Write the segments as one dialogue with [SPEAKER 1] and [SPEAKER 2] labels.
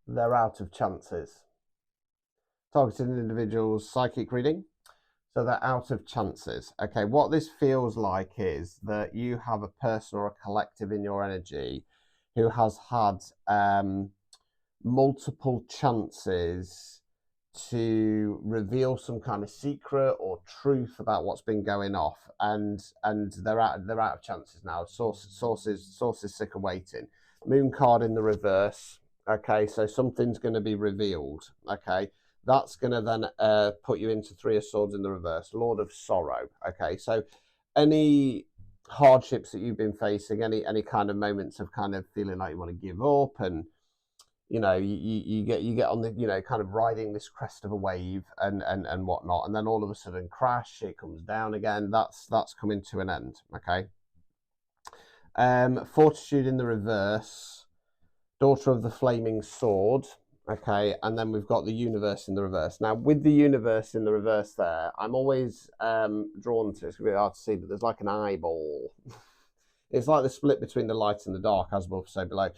[SPEAKER 1] they're out of chances. Targeted individuals, psychic reading. So they're out of chances. Okay, what this feels like is that you have a person or a collective in your energy who has had multiple chances to reveal some kind of secret or truth about what's been going off, and they're out of chances now. Sources sick of waiting. Moon card in the reverse. Okay, so something's going to be revealed. Okay, that's going to then put you into Three of Swords in the reverse. Lord of Sorrow. Okay, so any hardships that you've been facing, any kind of moments of kind of feeling like you want to give up, and you get on the kind of riding this crest of a wave and whatnot, and then all of a sudden crash, it comes down again. That's coming to an end. Okay. Fortitude in the reverse. Daughter of the Flaming Sword. Okay, and then we've got the universe in the reverse. Now, with the universe in the reverse there, I'm always drawn to, it's really hard to see, but there's like an eyeball. It's like the split between the light and the dark, as above, so below.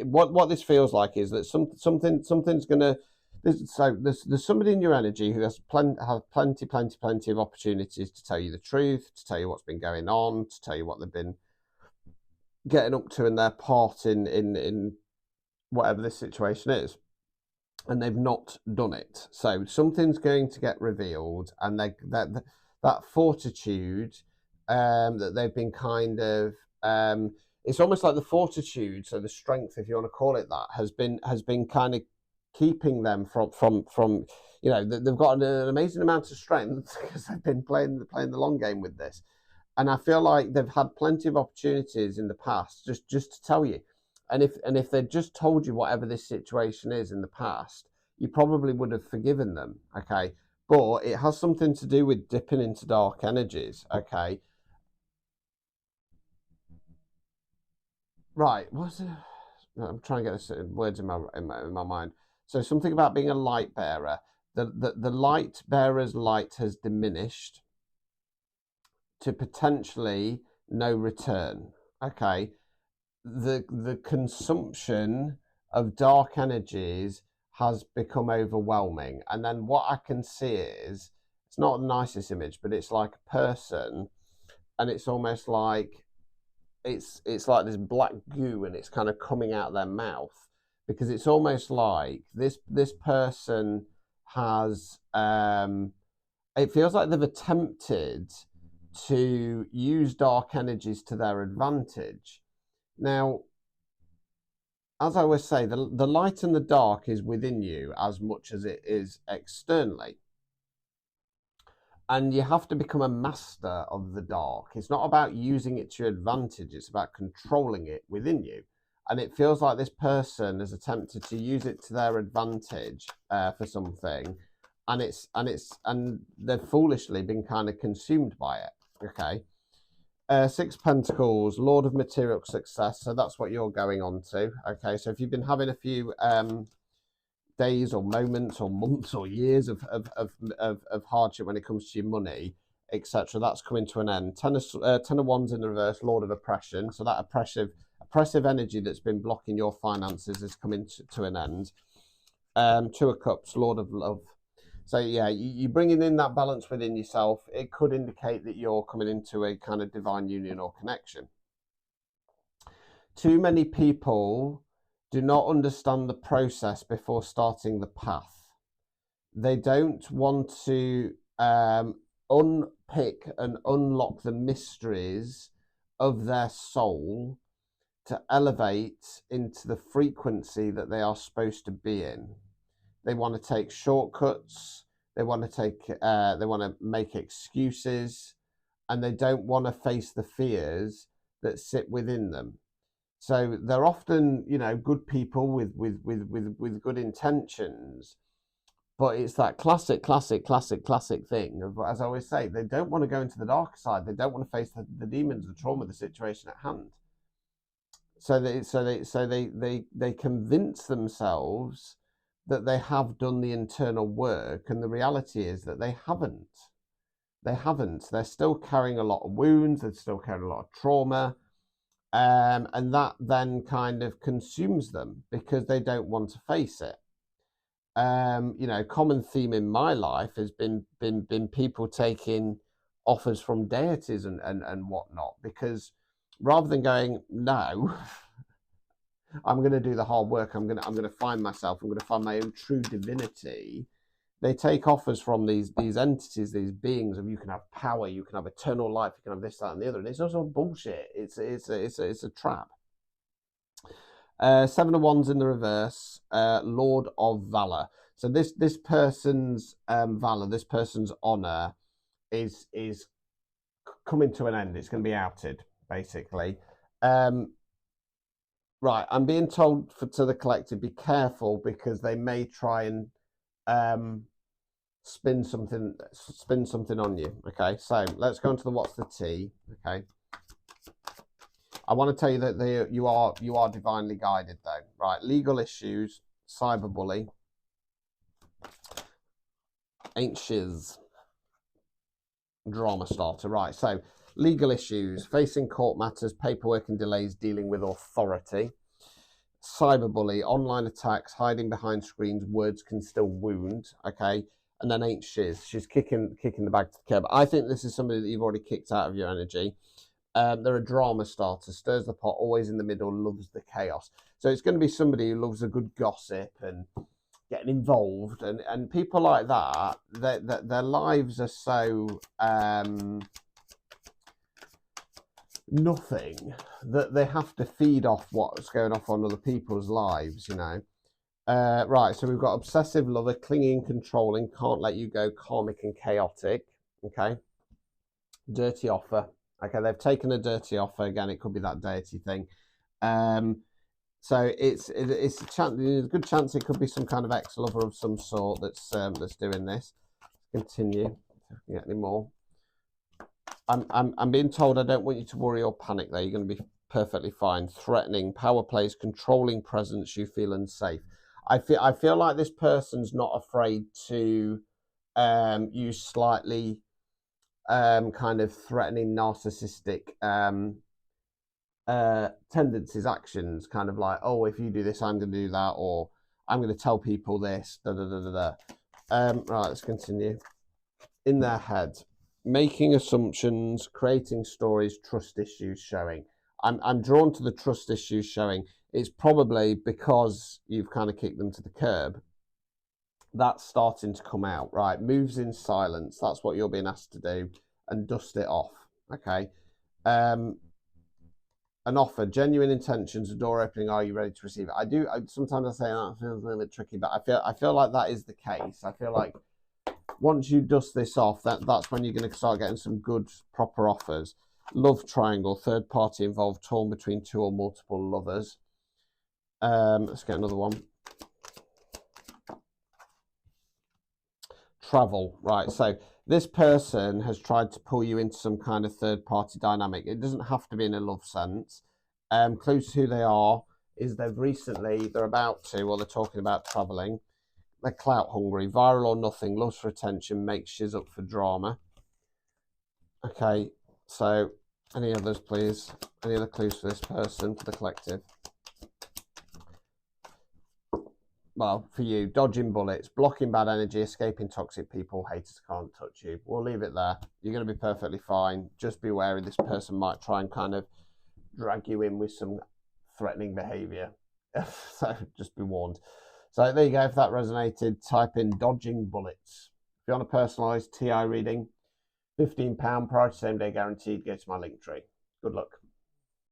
[SPEAKER 1] What this feels like is that something's gonna. There's somebody in your energy who has plenty of opportunities to tell you the truth, to tell you what's been going on, to tell you what they've been getting up to in their part in whatever this situation is, and they've not done it. So something's going to get revealed, and that fortitude that they've been kind of it's almost like the fortitude, so the strength, if you want to call it that, has been kind of keeping them from they've got an amazing amount of strength because they've been playing the long game with this, and I feel like they've had plenty of opportunities in the past just to tell you, and if they'd just told you whatever this situation is in the past, you probably would have forgiven them. Okay, but it has something to do with dipping into dark energies. Okay, right. What's it? I'm trying to get this words in my mind. So something about being a light bearer. The light bearer's light has diminished to potentially no return. Okay, the consumption of dark energies has become overwhelming, and then what I can see is, it's not the nicest image, but it's like a person, and it's almost like it's like this black goo, and it's kind of coming out of their mouth, because it's almost like this person has it feels like they've attempted to use dark energies to their advantage. Now, as I always say, the light and the dark is within you as much as it is externally. And you have to become a master of the dark. It's not about using it to your advantage, it's about controlling it within you. And it feels like this person has attempted to use it to their advantage for something, and they've foolishly been kind of consumed by it. Okay. Six Pentacles, Lord of Material Success. So that's what you're going on to. Okay, so if you've been having a few days or moments or months or years of hardship when it comes to your money, etc., that's coming to an end. Ten of Wands in the reverse, Lord of Oppression. So that oppressive energy that's been blocking your finances is coming to an end. Two of Cups, Lord of Love. So yeah, you bringing in that balance within yourself. It could indicate that you're coming into a kind of divine union or connection. Too many people do not understand the process before starting the path. They don't want to unpick and unlock the mysteries of their soul to elevate into the frequency that they are supposed to be in. They want to take shortcuts. They want to make excuses, and they don't want to face the fears that sit within them. So they're often, good people with good intentions, but it's that classic thing of, as I always say, they don't want to go into the dark side. They don't want to face the demons, the trauma, the situation at hand. So they convince themselves that they have done the internal work, and the reality is that they haven't. They're still carrying a lot of wounds. They're still carrying a lot of trauma. And that then kind of consumes them because they don't want to face it. Common theme in my life has been people taking offers from deities and whatnot, because rather than going, no, I'm going to do the hard work, I'm going to find myself, I'm going to find my own true divinity, they take offers from these entities, these beings of, you can have power, you can have eternal life, you can have this, that, and the other, and it's also bullshit. It's a trap. 7 of Wands in the reverse, Lord of Valor. So this person's valor, this person's honor, is coming to an end. It's going to be outed, basically. Right, I'm being told to the collective, be careful, because they may try and spin something on you. Okay, so let's go into the what's the tea. Okay, I want to tell you that you are divinely guided, though. Right, legal issues, cyberbully, ain't shiz, drama starter. Right, so legal issues, facing court matters, paperwork and delays, dealing with authority. Cyberbully, online attacks, hiding behind screens, words can still wound. Okay, and then ain't shiz, she's kicking the bag to the curb. I think this is somebody that you've already kicked out of your energy. They're a drama starter, stirs the pot, always in the middle, loves the chaos. So it's going to be somebody who loves a good gossip and getting involved, and people like that, their lives are so nothing that they have to feed off what's going off on other people's lives, Right, so we've got obsessive lover, clinging, controlling, can't let you go, karmic and chaotic. Okay, dirty offer. Okay, they've taken a dirty offer. Again, it could be that deity thing. So it's a chance. There's a good chance it could be some kind of ex-lover of some sort that's doing this. Continue. Get any more? I'm being told I don't want you to worry or panic. There, you're going to be perfectly fine. Threatening, power plays, controlling presence. You feel unsafe. I feel like this person's not afraid to use slightly kind of threatening, narcissistic tendencies, actions, kind of like, oh, if you do this, I'm going to do that, or I'm going to tell people this. Right, let's continue. In their head, making assumptions, creating stories, trust issues showing. I'm drawn to the trust issues showing. It's probably because you've kind of kicked them to the curb. That's starting to come out, right? Moves in silence. That's what you're being asked to do, and dust it off. Okay. An offer, genuine intentions, a door opening. Are you ready to receive it? Sometimes I say that feels a little bit tricky, but I feel like that is the case. I feel like once you dust this off, that's when you're going to start getting some good, proper offers. Love triangle, third party involved, torn between two or multiple lovers. Let's get another one. Travel, right? So this person has tried to pull you into some kind of third party dynamic. It doesn't have to be in a love sense. Clues to who they are is they're about to, or they're talking about traveling. They're clout hungry, viral or nothing, loves for attention, makes shiz up for drama. Okay, so any others, please? Any other clues for this person, for the collective? Well, for you, dodging bullets, blocking bad energy, escaping toxic people, haters can't touch you. We'll leave it there. You're going to be perfectly fine. Just be wary, this person might try and kind of drag you in with some threatening behaviour. So just be warned. So there you go. If that resonated, type in dodging bullets. If you want a personalised TI reading, £15 prior to same day guaranteed, go to my link tree. Good luck.